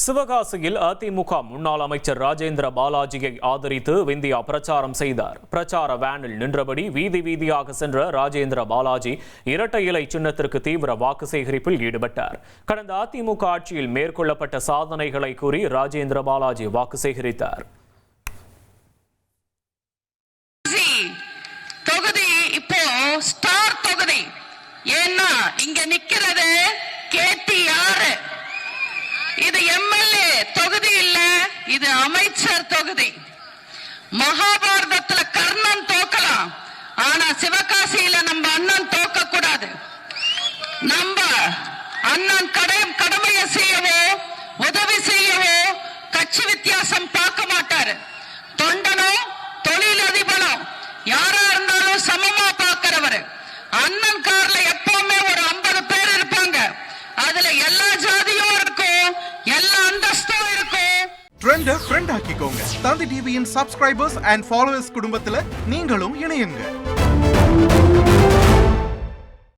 சிவகாசியில் அதிமுக முன்னாள் அமைச்சர் ராஜேந்திர பாலாஜியை ஆதரித்து விந்தியா பிரச்சாரம் செய்தார். பிரச்சார வேனில் நின்றபடி வீதி வீதியாக சென்ற ராஜேந்திர பாலாஜி இரட்டை இலை சின்னத்திற்கு தீவிர வாக்கு சேகரிப்பில் ஈடுபட்டார். கடந்த அதிமுக ஆட்சியில் மேற்கொள்ளப்பட்ட சாதனைகளை கூறி ராஜேந்திர பாலாஜி வாக்கு சேகரித்தார். இங்க நிக்கிறது KTR. இது MLA தொகுதி இல்ல, இது அமைச்சர் தொகுதி. மகாபாரதத்துல கர்ணன் தோக்கலாம், ஆனா சிவகாசியில நம்ம அண்ணன் தோக்க கூடாது. நம்ம அண்ணன் கடமையை செய்யவோ உதவி செய்யவோ கட்சி வித்தியாசம் பார்க்க மாட்டாரு. தொண்டனோ தொழிலதிபனோ யாரா இருந்தாலும் சமமா பார்க்கிறவரு. அண்ணன் கார்ல எப்பவுமே ஒரு 50 பேர் இருப்பாங்க. அதுல எல்லா ஜாதியும் இருக்கும், எல்லா அந்தஸ்தும் இருக்கும். ட்ரெண்ட ஃப்ரெண்ட் ஆக்கிக்கோங்க. தந்தி டிவியின் சப்ஸ்கிரைபர்ஸ் அண்ட் ஃபாலோவர்ஸ் குடும்பத்துல நீங்களும் இணையுங்க.